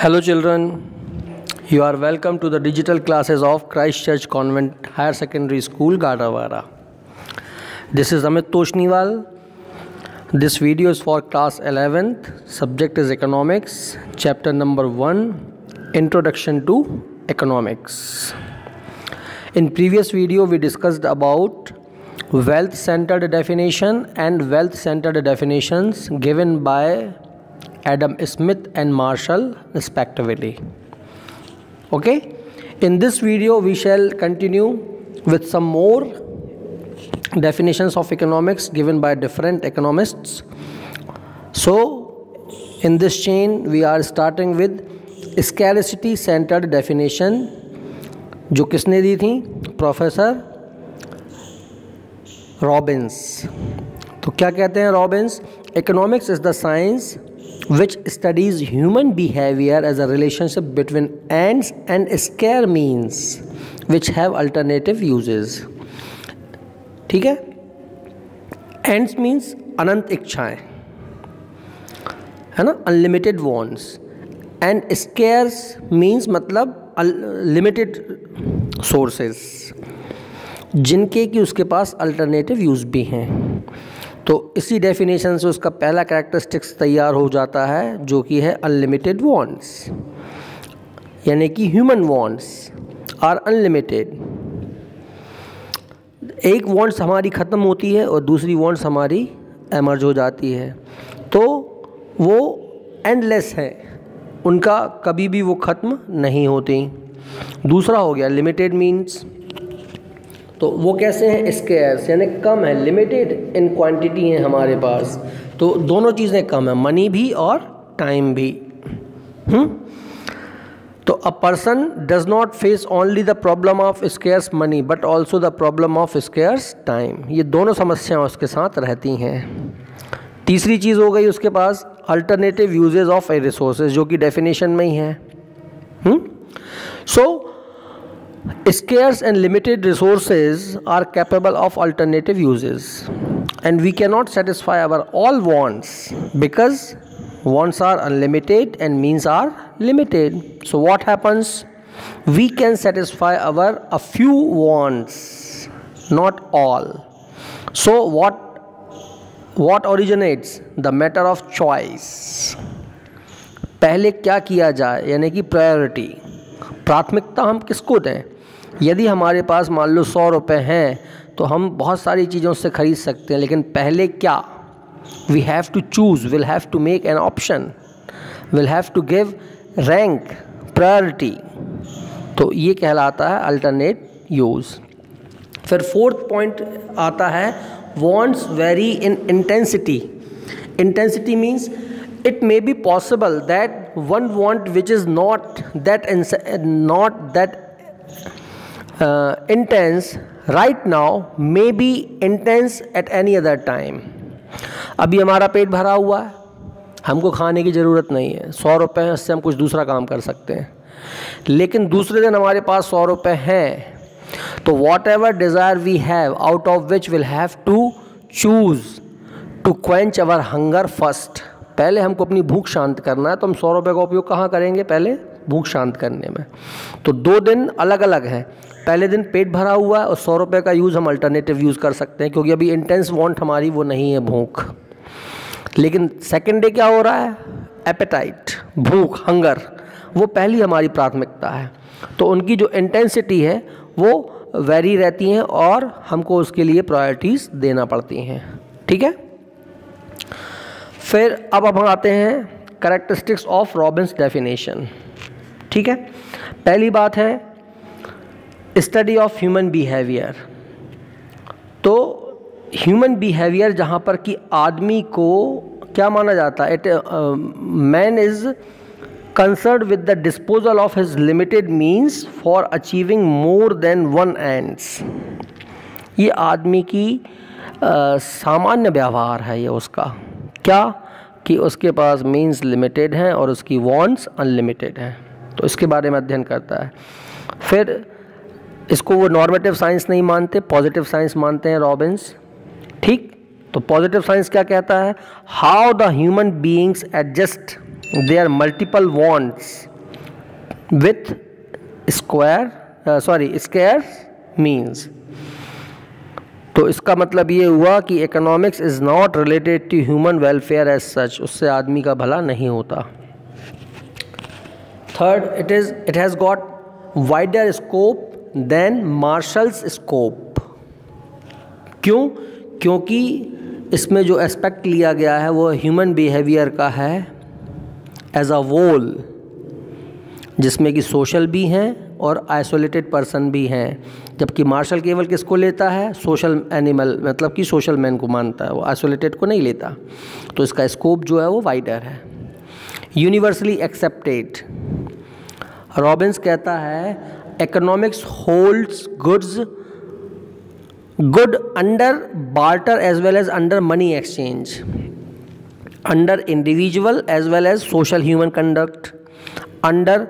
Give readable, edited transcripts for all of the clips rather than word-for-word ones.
Hello children, you are welcome to the digital classes of Christ Church Convent Higher Secondary School, Gadawara. This is Amit Toshniwal. This video is for class 11th. Subject is economics, chapter number 1, Introduction to Economics. In previous video we discussed about wealth-centered definition and wealth-centered definitions given by Adam Smith and Marshall respectively. Okay, in this video we shall continue with some more definitions of economics given by different economists. So in this chain we are starting with scarcity centered definition जो किसने दी थी? Professor Robins. तो क्या कहते हैं Robins? Economics is the science which studies human behavior as a relationship between ends and scarce means which have alternative uses. ठीक है. ends means अनंत इच्छाएं, है ना, unlimited wants, and scarce means मतलब लिमिटेड सोर्सेस जिनके कि उसके पास अल्टरनेटिव यूज भी हैं. तो इसी डेफिनेशन से उसका पहला कैरेक्टरिस्टिक्स तैयार हो जाता है जो कि है अनलिमिटेड वांट्स, यानी कि ह्यूमन वांट्स आर अनलिमिटेड. एक वांट्स हमारी ख़त्म होती है और दूसरी वांट्स हमारी एमर्ज हो जाती है, तो वो एंडलेस है, उनका कभी भी वो ख़त्म नहीं होती. दूसरा हो गया लिमिटेड मीन्स, तो वो कैसे हैं? स्केर्स यानी कम है, लिमिटेड इन क्वांटिटी है हमारे पास. तो दोनों चीज़ें कम है, मनी भी और टाइम भी. तो a person does not face only the problem of scarce money but also the problem of scarce time. ये दोनों समस्याएं उसके साथ रहती हैं. तीसरी चीज़ हो गई उसके पास alternative uses of a resources, जो कि डेफिनेशन में ही है. So scarce and limited resources are capable of alternative uses, and we cannot satisfy our all wants because wants are unlimited and means are limited. So what happens? We can satisfy our a few wants, not all. So what originates? The matter of choice. पहले क्या किया जाए, यानी कि priority, प्राथमिकता हम किसको दें. यदि हमारे पास मान लो 100 रुपये हैं तो हम बहुत सारी चीज़ों से ख़रीद सकते हैं, लेकिन पहले क्या? We have to choose, will have to make an option, will have to give rank, priority. तो ये कहलाता है अल्टरनेट यूज़. फिर फोर्थ पॉइंट आता है wants vary in intensity. Intensity means it may be possible that one want which is not that intense right now may be intense at any other time. अभी हमारा पेट भरा हुआ है, हमको खाने की ज़रूरत नहीं है, 100 रुपये हैं, इससे हम कुछ दूसरा काम कर सकते हैं. लेकिन दूसरे दिन हमारे पास 100 रुपये हैं, तो whatever desire we have out of which will have to choose to quench our hunger first. पहले हमको अपनी भूख शांत करना है, तो हम 100 रुपये का उपयोग कहाँ करेंगे? पहले भूख शांत करने में. तो 2 दिन अलग अलग हैं. पहले दिन पेट भरा हुआ है और 100 रुपये का यूज़ हम अल्टरनेटिव यूज़ कर सकते हैं, क्योंकि अभी इंटेंस वांट हमारी वो नहीं है, भूख. लेकिन सेकेंड डे क्या हो रहा है? एपेटाइट, भूख, हंगर, वो पहली हमारी प्राथमिकता है. तो उनकी जो इंटेंसिटी है वो वेरी रहती हैं और हमको उसके लिए प्रायोरिटीज़ देना पड़ती हैं. ठीक है. फिर अब हम आते हैं कैरेक्टरिस्टिक्स ऑफ रॉबिन्स डेफिनेशन. ठीक है. पहली बात है स्टडी ऑफ ह्यूमन बिहेवियर. तो ह्यूमन बिहेवियर जहाँ पर कि आदमी को क्या माना जाता है? Man is concerned with the disposal of his limited means for achieving more than one ends. ये आदमी की सामान्य व्यवहार है, ये उसका क्या कि उसके पास मीन्स लिमिटेड हैं और उसकी वांट्स अनलिमिटेड हैं. तो इसके बारे में अध्ययन करता है. फिर इसको वो नॉर्मेटिव साइंस नहीं मानते, पॉजिटिव साइंस मानते हैं रॉबिन्स. ठीक. तो पॉजिटिव साइंस क्या कहता है? How the human beings adjust their multiple wants with scarce means. तो इसका मतलब ये हुआ कि economics is not related to human welfare as such, उससे आदमी का भला नहीं होता। Third, it has got wider scope than Marshall's scope. क्यों? क्योंकि इसमें जो एस्पेक्ट लिया गया है वो ह्यूमन बिहेवियर का है एज अ वोल, जिसमें कि सोशल भी हैं और आइसोलेटेड पर्सन भी हैं, जबकि मार्शल केवल किसको लेता है? सोशल एनिमल, मतलब कि सोशल मैन को मानता है, वो आइसोलेटेड को नहीं लेता। तो इसका स्कोप जो है वो वाइडर है। यूनिवर्सली एक्सेप्टेड, रॉबिन्स कहता है economics holds good under barter as well as under money exchange, under individual as well as social human conduct, under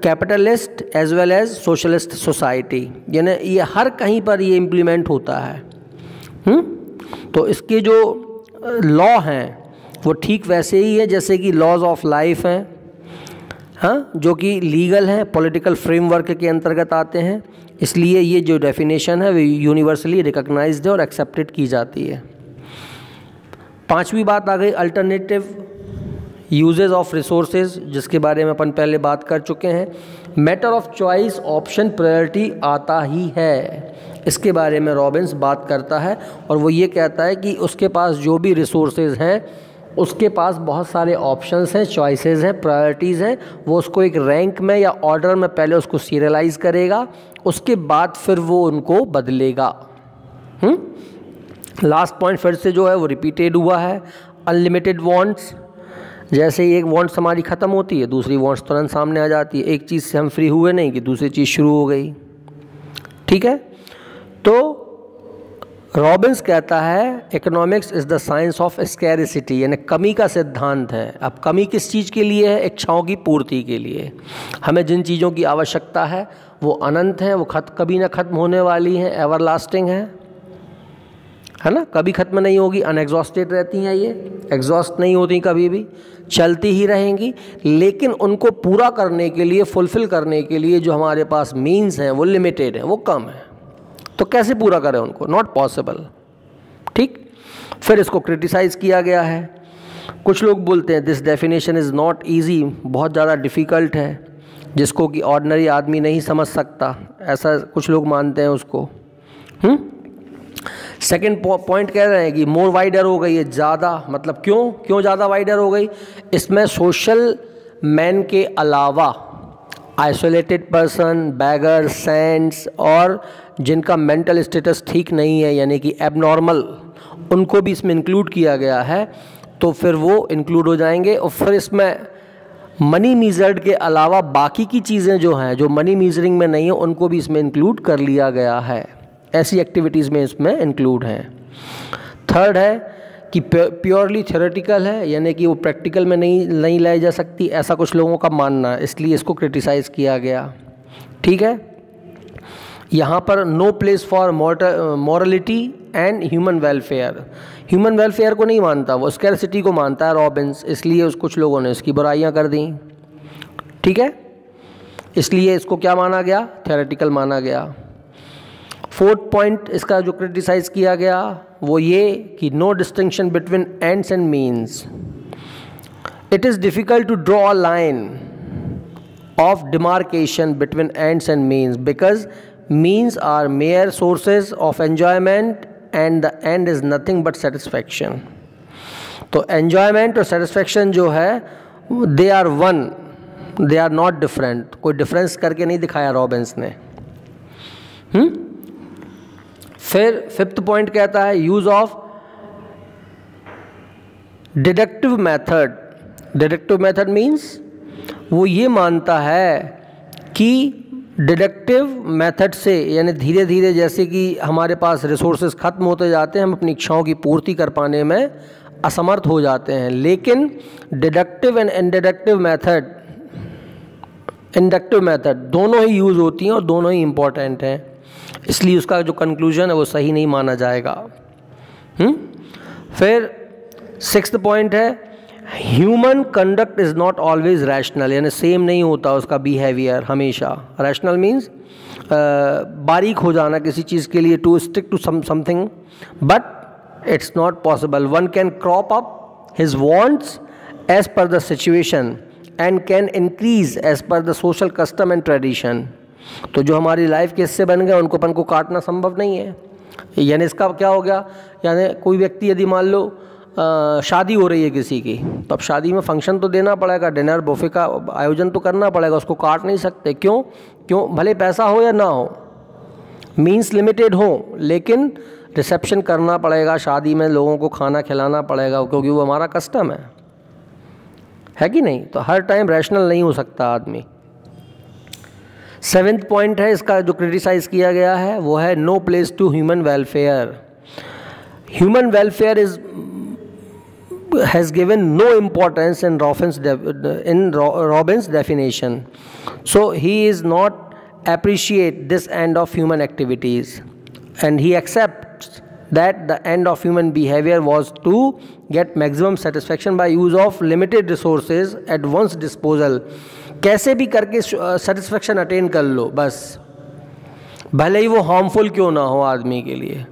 capitalist as well as socialist society, यानी ये हर कहीं पर ये इम्प्लीमेंट होता है। तो इसके जो लॉ हैं वो ठीक वैसे ही है जैसे कि लॉज ऑफ लाइफ हैं, हाँ, जो कि लीगल हैं, पॉलिटिकल फ्रेमवर्क के अंतर्गत आते हैं। इसलिए ये जो डेफिनेशन है वो यूनिवर्सली रिकॉग्नाइज्ड है और एक्सेप्टेड की जाती है। पांचवी बात आ गई अल्टरनेटिव यूजेस ऑफ रिसोर्सेज, जिसके बारे में अपन पहले बात कर चुके हैं। Matter of choice, option, priority आता ही है, इसके बारे में रॉबिन्स बात करता है और वो ये कहता है कि उसके पास जो भी रिसोर्सेज हैं उसके पास बहुत सारे ऑप्शंस हैं, चॉइसेस हैं, प्रायोरिटीज़ हैं। वो उसको एक रैंक में या ऑर्डर में पहले उसको सीरियलाइज करेगा, उसके बाद फिर वो उनको बदलेगा। लास्ट पॉइंट फिर से जो है वो रिपीटेड हुआ है। अनलिमिटेड वांट्स, जैसे ही एक वांट्स हमारी ख़त्म होती है दूसरी वांट्स तुरंत सामने आ जाती है। एक चीज़ से हम फ्री हुए नहीं कि दूसरी चीज़ शुरू हो गई। ठीक है, तो रॉबिन्स कहता है economics is the science of scarcity, यानी कमी का सिद्धांत है। अब कमी किस चीज़ के लिए है? इच्छाओं की पूर्ति के लिए। हमें जिन चीज़ों की आवश्यकता है वो अनंत हैं, वो कभी ना ख़त्म होने वाली हैं, एवरलास्टिंग है ना, कभी ख़त्म नहीं होगी, अनएग्जॉस्टेड रहती हैं, ये एग्जॉस्ट नहीं होती, कभी भी चलती ही रहेंगी। लेकिन उनको पूरा करने के लिए, फुलफ़िल करने के लिए जो हमारे पास मीन्स हैं वो लिमिटेड हैं, वो कम है। तो कैसे पूरा करें उनको? Not possible. ठीक, फिर इसको क्रिटिसाइज़ किया गया है। कुछ लोग बोलते हैं this definition is not easy, बहुत ज़्यादा डिफ़िकल्ट है, जिसको कि ऑर्डिनरी आदमी नहीं समझ सकता, ऐसा कुछ लोग मानते हैं उसको। सेकेंड पॉइंट कह रहे हैं कि मोर वाइडर हो गई है, ज़्यादा, मतलब क्यों ज़्यादा वाइडर हो गई? इसमें सोशल मैन के अलावा आइसोलेटेड पर्सन, बैगर, सेंट्स और जिनका मेंटल स्टेटस ठीक नहीं है यानी कि एबनॉर्मल, उनको भी इसमें इंक्लूड किया गया है। तो फिर वो इंक्लूड हो जाएंगे। और फिर इसमें मनी मीजर्ड के अलावा बाकी की चीज़ें जो हैं जो मनी मीजरिंग में नहीं है उनको भी इसमें इंक्लूड कर लिया गया है। ऐसी एक्टिविटीज़ में इसमें इंक्लूड हैं। थर्ड है कि प्योरली थ्योरेटिकल है, यानी कि वो प्रैक्टिकल में नहीं लाई जा सकती, ऐसा कुछ लोगों का मानना है, इसलिए इसको क्रिटिसाइज़ किया गया। ठीक है, यहाँ पर no place for morality and human welfare, human welfare को नहीं मानता, वो स्कैरसिटी को मानता है रॉबिन्स, इसलिए कुछ लोगों ने इसकी बुराइयाँ कर दी। ठीक है, इसलिए इसको क्या माना गया? थ्योरेटिकल माना गया। फोर्थ पॉइंट इसका जो क्रिटिसाइज़ किया गया वो ये कि no distinction between ends and means, it is difficult to draw a line of demarcation between ends and means because means are mere sources of enjoyment and the end is nothing but satisfaction. तो enjoyment और satisfaction जो है they are one, they are not different, कोई difference करके नहीं दिखाया Robins ने। फिर फिफ्थ पॉइंट कहता है use of deductive method. Deductive method means वो ये मानता है कि डिडक्टिव मेथड से, यानी धीरे धीरे जैसे कि हमारे पास रिसोर्सेज ख़त्म होते जाते हैं, हम अपनी इच्छाओं की पूर्ति कर पाने में असमर्थ हो जाते हैं। लेकिन deductive and inductive method, inductive method दोनों ही यूज़ होती हैं और दोनों ही इम्पॉर्टेंट हैं, इसलिए उसका जो कंक्लूजन है वो सही नहीं माना जाएगा। फिर सिक्स्थ पॉइंट है human conduct is not always rational, यानी सेम नहीं होता उसका बिहेवियर हमेशा। रैशनल मीन्स बारीक हो जाना किसी चीज़ के लिए, to stick to something, but it's not possible. One can crop up his wants as per the situation and can increase as per the social custom and tradition. तो जो हमारी लाइफ के हिस्से बन गए उनको अपन को काटना संभव नहीं है। यानी इसका क्या हो गया, यानी कोई व्यक्ति यदि मान लो शादी हो रही है किसी की, तो अब शादी में फंक्शन तो देना पड़ेगा, डिनर बुफे का आयोजन तो करना पड़ेगा, उसको काट नहीं सकते। क्यों भले पैसा हो या ना हो, मीन्स लिमिटेड हो, लेकिन रिसेप्शन करना पड़ेगा, शादी में लोगों को खाना खिलाना पड़ेगा, क्योंकि वो हमारा कस्टम है कि नहीं। तो हर टाइम रैशनल नहीं हो सकता आदमी। 7th पॉइंट है इसका जो क्रिटिसाइज़ किया गया है, वो है no place to human welfare. Human welfare has given no importance in Robbins' definition. So he is not appreciate this end of human activities, and he accepts that the end of human behavior was to get maximum satisfaction by use of limited resources at one's disposal. कैसे भी करके satisfaction attain कर लो बस, भले ही वो harmful क्यों ना हो आदमी के लिए।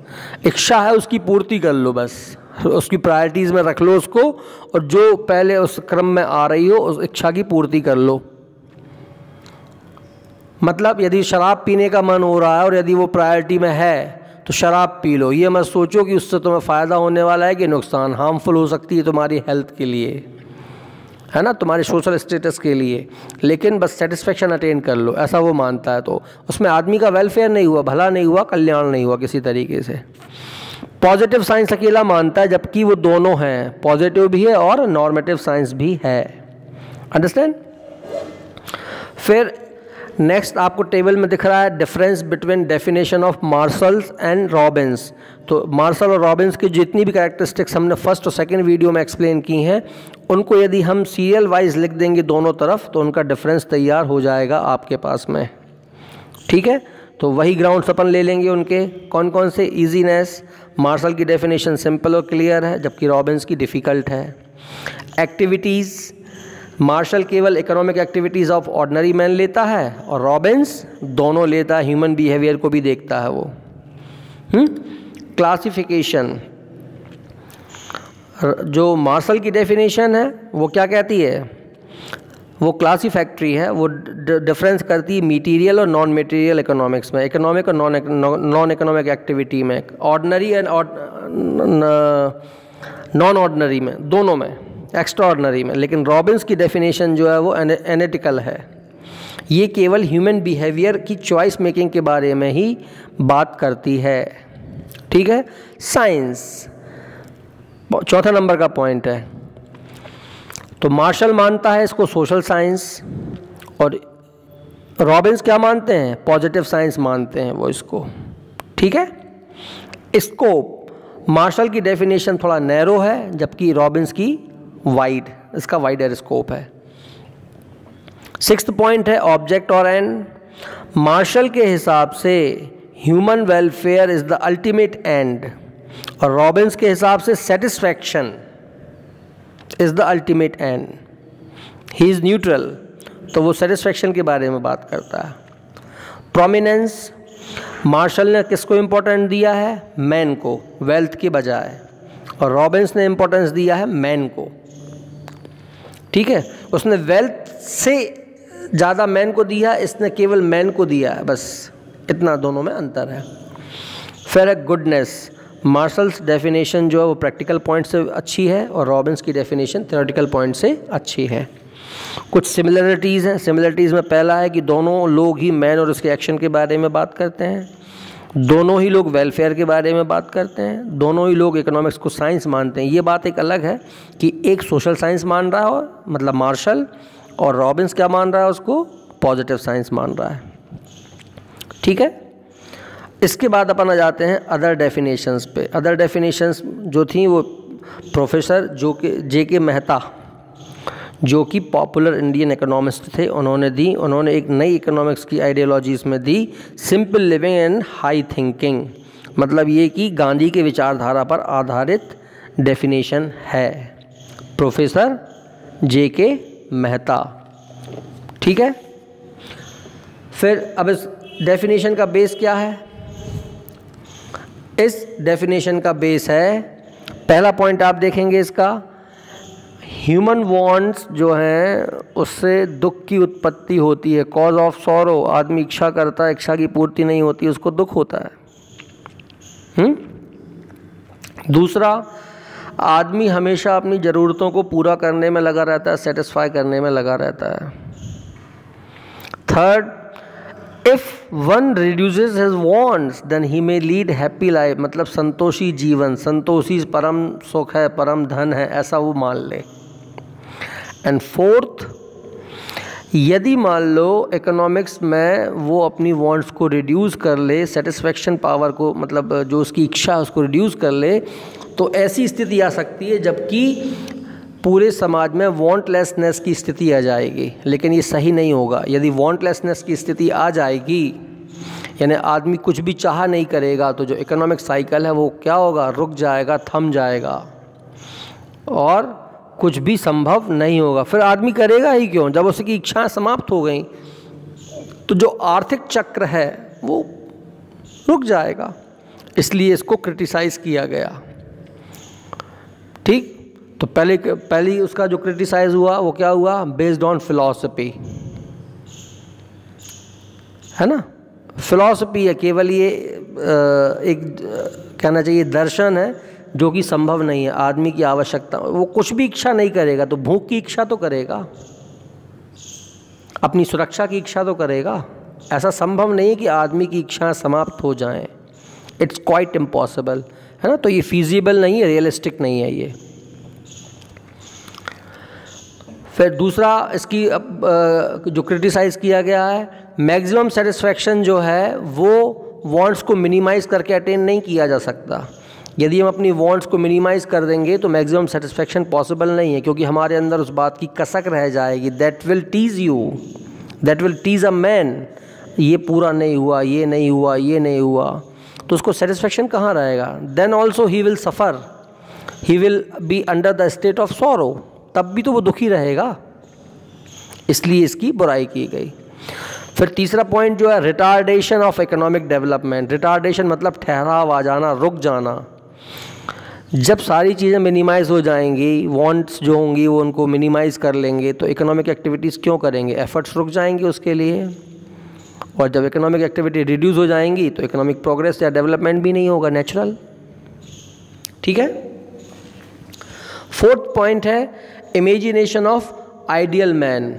इच्छा है उसकी पूर्ति कर लो बस, उसकी प्रायोरिटीज़ में रख लो उसको, और जो पहले उस क्रम में आ रही हो उस इच्छा की पूर्ति कर लो। मतलब यदि शराब पीने का मन हो रहा है और यदि वो प्रायोरिटी में है तो शराब पी लो, ये मत सोचो कि उससे तुम्हें फ़ायदा होने वाला है कि नुकसान, हार्मफुल हो सकती है तुम्हारी हेल्थ के लिए, है ना, तुम्हारे सोशल स्टेटस के लिए, लेकिन बस सेटिस्फेक्शन अटेन कर लो, ऐसा वो मानता है। तो उसमें आदमी का वेलफेयर नहीं हुआ, भला नहीं हुआ, कल्याण नहीं हुआ किसी तरीके से। पॉजिटिव साइंस अकेला मानता है, जबकि वो दोनों हैं, पॉजिटिव भी है और नॉर्मेटिव साइंस भी है। अंडरस्टैंड। फिर नेक्स्ट आपको टेबल में दिख रहा है difference between definition of marshals and Robbins. तो मार्शल और रॉबिन्स की जितनी भी कैरेक्टरिस्टिक्स हमने फर्स्ट और सेकंड वीडियो में एक्सप्लेन की हैं, उनको यदि हम सीरियल वाइज लिख देंगे दोनों तरफ तो उनका डिफरेंस तैयार हो जाएगा आपके पास में। ठीक है, तो वही ग्राउंड्स अपन ले लेंगे उनके। कौन कौन से? ईजीनेस, मार्शल की डेफिनेशन सिंपल और क्लियर है, जबकि रॉबिन्स की डिफ़िकल्ट है। एक्टिविटीज़, मार्शल केवल economic activities of ordinary man लेता है और रॉबिन्स दोनों लेता है, ह्यूमन बिहेवियर को भी देखता है वो। क्लासिफिकेशन, जो मार्शल की डेफिनेशन है वो क्या कहती है? वो क्लासीफैक्ट्री है, वो डिफरेंस करती है मटीरियल और नॉन मटीरियल इकोनॉमिक्स में, इकोनॉमिक और नॉन इकोनॉमिक एक्टिविटी में, ऑर्डिनरी एंड नॉन ऑर्डिनरी में, दोनों में, एक्स्ट्रा ऑर्डिनरी में। लेकिन रॉबिन्स की डेफिनेशन जो है वो एनालिटिकल है, ये केवल ह्यूमन बिहेवियर की चॉइस मेकिंग के बारे में ही बात करती है। ठीक है। साइंस चौथा नंबर का पॉइंट है। तो मार्शल मानता है इसको सोशल साइंस, और रॉबिन्स क्या मानते हैं? पॉजिटिव साइंस मानते हैं वो इसको। ठीक है। स्कोप, मार्शल की डेफिनेशन थोड़ा नैरो है, जबकि रॉबिन्स की वाइड, इसका वाइडर स्कोप है। 6th पॉइंट है ऑब्जेक्ट और एंड। मार्शल के हिसाब से human welfare is the ultimate and, और रॉबिन्स के हिसाब से satisfaction is the ultimate and. He is neutral, तो वो सेटिस्फैक्शन के बारे में बात करता है। प्रोमिनेंस, मार्शल ने किसको इम्पोर्टेंट दिया है? मैन को, वेल्थ के बजाय, और रॉबिन्स ने इम्पोर्टेंस दिया है मैन को। ठीक है, उसने वेल्थ से ज़्यादा मैन को दिया, इसने केवल मैन को दिया है, बस इतना दोनों में अंतर है। फिर है गुडनेस, मार्शल्स डेफिनेशन जो है वो प्रैक्टिकल पॉइंट से अच्छी है और रॉबिन्स की डेफिनेशन थ्योरेटिकल पॉइंट से अच्छी है। कुछ सिमिलरिटीज़ हैं। सिमिलरिटीज़ में पहला है कि दोनों लोग ही मैन और उसके एक्शन के बारे में बात करते हैं, दोनों ही लोग वेलफेयर के बारे में बात करते हैं, दोनों ही लोग इकोनॉमिक्स को साइंस मानते हैं। ये बात एक अलग है कि एक सोशल साइंस मान रहा है मतलब मार्शल, और रॉबिन्स क्या मान रहा है? उसको पॉजिटिव साइंस मान रहा है। ठीक है। इसके बाद अपन आ जाते हैं अदर डेफिनेशंस पे। अदर डेफिनेशंस जो थी वो प्रोफेसर J.K. मेहता, जो कि पॉपुलर इंडियन इकोनॉमिस्ट थे, उन्होंने दी। उन्होंने एक नई इकोनॉमिक्स की आइडियोलॉजीज़ में दी, simple living and high thinking. मतलब ये कि गांधी के विचारधारा पर आधारित डेफिनेशन है। Professor J.K. मेहता। ठीक है, फिर अब इस डेफिनेशन का बेस क्या है? इस डेफिनेशन का बेस है, पहला पॉइंट आप देखेंगे इसका, ह्यूमन वांट्स जो हैं उससे दुख की उत्पत्ति होती है। कॉज ऑफ सॉरो, आदमी इच्छा करता है, इच्छा की पूर्ति नहीं होती, उसको दुख होता है। दूसरा, आदमी हमेशा अपनी ज़रूरतों को पूरा करने में लगा रहता है, सेटिस्फाई करने में लगा रहता है। Third, if one reduces his wants then he may lead happy life, मतलब संतोषी जीवन, संतोषी परम सुख है, परम धन है, ऐसा वो मान ले। एंड फोर्थ, यदि मान लो इकोनॉमिक्स में वो अपनी वांट्स को रिड्यूस कर ले, सेटिस्फेक्शन पावर को, मतलब जो उसकी इच्छा है उसको रिड्यूस कर ले, तो ऐसी स्थिति आ सकती है जबकि पूरे समाज में वांटलेसनेस की स्थिति आ जाएगी। लेकिन ये सही नहीं होगा। यदि वांटलेसनेस की स्थिति आ जाएगी, यानी आदमी कुछ भी चाह नहीं करेगा, तो जो इकोनॉमिक साइकिल है वो क्या होगा? रुक जाएगा, थम जाएगा और कुछ भी संभव नहीं होगा। फिर आदमी करेगा ही क्यों? जब उसकी इच्छाएं समाप्त हो गई तो जो आर्थिक चक्र है वो रुक जाएगा। इसलिए इसको क्रिटिसाइज किया गया। ठीक, तो पहली उसका जो क्रिटिसाइज हुआ वो क्या हुआ? बेस्ड ऑन फिलॉसफी, है ना। फिलॉसफी है, केवल ये एक कहना चाहिए दर्शन है जो कि संभव नहीं है। आदमी की आवश्यकता, वो कुछ भी इच्छा नहीं करेगा तो भूख की इच्छा तो करेगा, अपनी सुरक्षा की इच्छा तो करेगा। ऐसा संभव नहीं है कि आदमी की इच्छाएं समाप्त हो जाएं। इट्स क्वाइट इम्पॉसिबल, है ना। तो ये फीजिबल नहीं है, रियलिस्टिक नहीं है ये। फिर दूसरा इसकी जो क्रिटिसाइज़ किया गया है, मैक्सिमम सेटिस्फैक्शन जो है वो वांट्स को मिनिमाइज़ करके अटेन नहीं किया जा सकता। यदि हम अपनी वांट्स को मिनिमाइज़ कर देंगे तो मैक्सिमम सेटिस्फैक्शन पॉसिबल नहीं है, क्योंकि हमारे अंदर उस बात की कसक रह जाएगी। That will tease you, that will tease a man. ये पूरा नहीं हुआ, ये नहीं हुआ, ये नहीं हुआ, तो उसको सेटिस्फैक्शन कहाँ रहेगा? Then also he will suffer, he will be under the state of sorrow, तब भी तो वो दुखी रहेगा। इसलिए इसकी बुराई की गई। फिर तीसरा पॉइंट जो है, retardation of economic development. Retardation मतलब ठहराव आ जाना, रुक जाना। जब सारी चीज़ें मिनिमाइज़ हो जाएंगी, वांट्स जो होंगी वो उनको मिनिमाइज़ कर लेंगे, तो इकोनॉमिक एक्टिविटीज़ क्यों करेंगे? एफर्ट्स रुक जाएंगे उसके लिए। और जब इकोनॉमिक एक्टिविटी रिड्यूस हो जाएंगी तो इकोनॉमिक प्रोग्रेस या डेवलपमेंट भी नहीं होगा, नेचुरल। ठीक है। फोर्थ पॉइंट है, इमेजिनेशन ऑफ आइडियल मैन।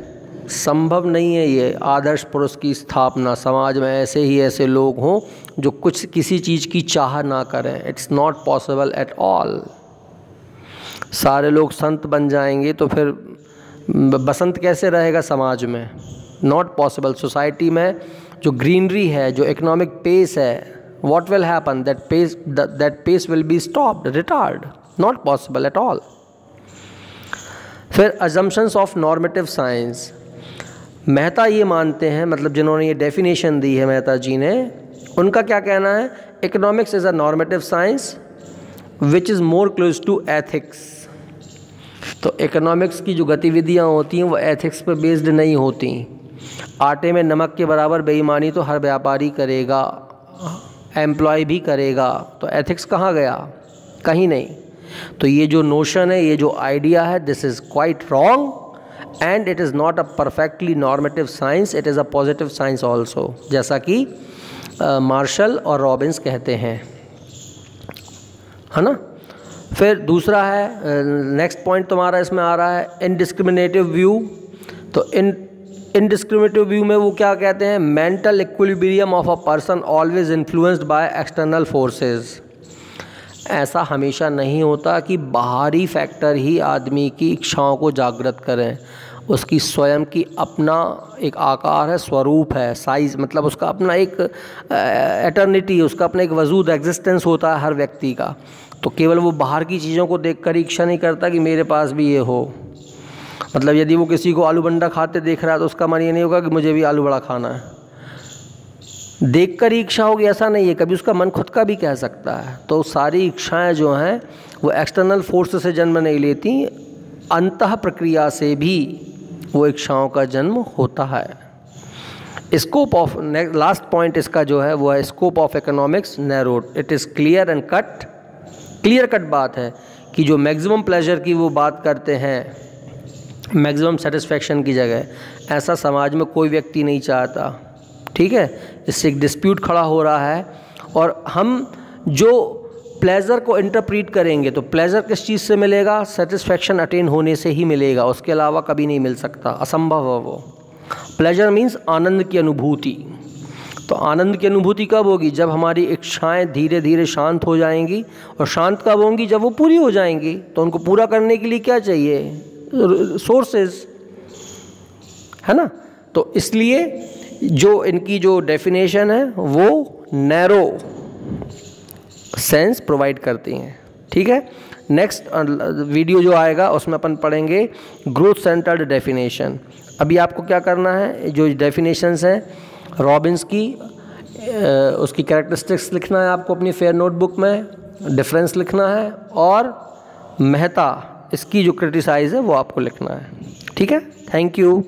संभव नहीं है ये आदर्श पुरुष की स्थापना। समाज में ऐसे ही ऐसे लोग हों जो कुछ किसी चीज़ की चाह ना करें। It's not possible at all. सारे लोग संत बन जाएंगे तो फिर बसंत कैसे रहेगा समाज में? Not possible. सोसाइटी में जो ग्रीनरी है, जो इकोनॉमिक पेस है, what will happen? That pace will be stopped, retard, not possible at all. फिर assumptions of normative science. Mehta ये मानते हैं, मतलब जिन्होंने ये डेफिनेशन दी है मेहता जी ने, उनका क्या कहना है? Economics is a normative science which is more close to ethics. तो इकोनॉमिक्स की जो गतिविधियाँ होती हैं वो एथिक्स पर बेस्ड नहीं होती। आटे में नमक के बराबर बेईमानी तो हर व्यापारी करेगा, एम्प्लॉय भी करेगा, तो एथिक्स कहाँ गया? कहीं नहीं। तो ये जो नोशन है, ये जो आइडिया है, this is quite wrong and it is not a perfectly normative science, it is a positive science also, जैसा कि मार्शल और रॉबिन्स कहते हैं, है ना। फिर दूसरा है, नेक्स्ट पॉइंट तुम्हारा इसमें आ रहा है, इनडिस्क्रिमिनेटिव व्यू। तो इनडिस्क्रिमिनेटिव व्यू में वो क्या कहते हैं? Mental equilibrium of a person always influenced by external forces. ऐसा हमेशा नहीं होता कि बाहरी फैक्टर ही आदमी की इच्छाओं को जागृत करें। उसकी स्वयं की अपना एक आकार है, स्वरूप है, साइज़, मतलब उसका अपना एक एटर्निटी, उसका अपना एक वजूद, एग्जिस्टेंस होता है हर व्यक्ति का। तो केवल वो बाहर की चीज़ों को देखकर इच्छा नहीं करता कि मेरे पास भी ये हो। मतलब यदि वो किसी को आलू बंडा खाते देख रहा है तो उसका मन ये नहीं होगा कि मुझे भी आलू बड़ा खाना है। देखकर ही इच्छा होगी ऐसा नहीं है, कभी उसका मन खुद का भी कह सकता है। तो सारी इच्छाएं जो हैं वो एक्सटर्नल फोर्स से जन्म नहीं लेती, अंतः प्रक्रिया से भी वो इच्छाओं का जन्म होता है। स्कोप ऑफ, लास्ट पॉइंट इसका जो है वो है scope of economics narrowed. It is clear and cut, clear cut बात है कि जो मैक्सिमम प्लेजर की वो बात करते हैं मैक्सिमम सेटिस्फेक्शन की जगह, ऐसा समाज में कोई व्यक्ति नहीं चाहता। ठीक है, इससे एक डिस्प्यूट खड़ा हो रहा है और हम जो प्लेजर को इंटरप्रीट करेंगे तो प्लेजर किस चीज़ से मिलेगा? सेटिस्फेक्शन अटेन होने से ही मिलेगा, उसके अलावा कभी नहीं मिल सकता, असंभव है वो। प्लेजर मीन्स आनंद की अनुभूति। तो आनंद की अनुभूति कब होगी? जब हमारी इच्छाएं धीरे धीरे शांत हो जाएंगी। और शांत कब होंगी? जब वो पूरी हो जाएंगी। तो उनको पूरा करने के लिए क्या चाहिए? सोर्सेज, है ना। तो इसलिए जो इनकी जो डेफिनेशन है वो नैरो सेंस प्रोवाइड करती हैं। ठीक है, नेक्स्ट वीडियो जो आएगा उसमें अपन पढ़ेंगे ग्रोथ सेंटर्ड डेफिनेशन। अभी आपको क्या करना है, जो डेफिनेशंस हैं रॉबिन्स की, उसकी कैरेक्टरिस्टिक्स लिखना है आपको अपनी फेयर नोटबुक में, डिफरेंस लिखना है और मेहता इसकी जो क्रिटिसाइज़ है वो आपको लिखना है। ठीक है, थैंक यू।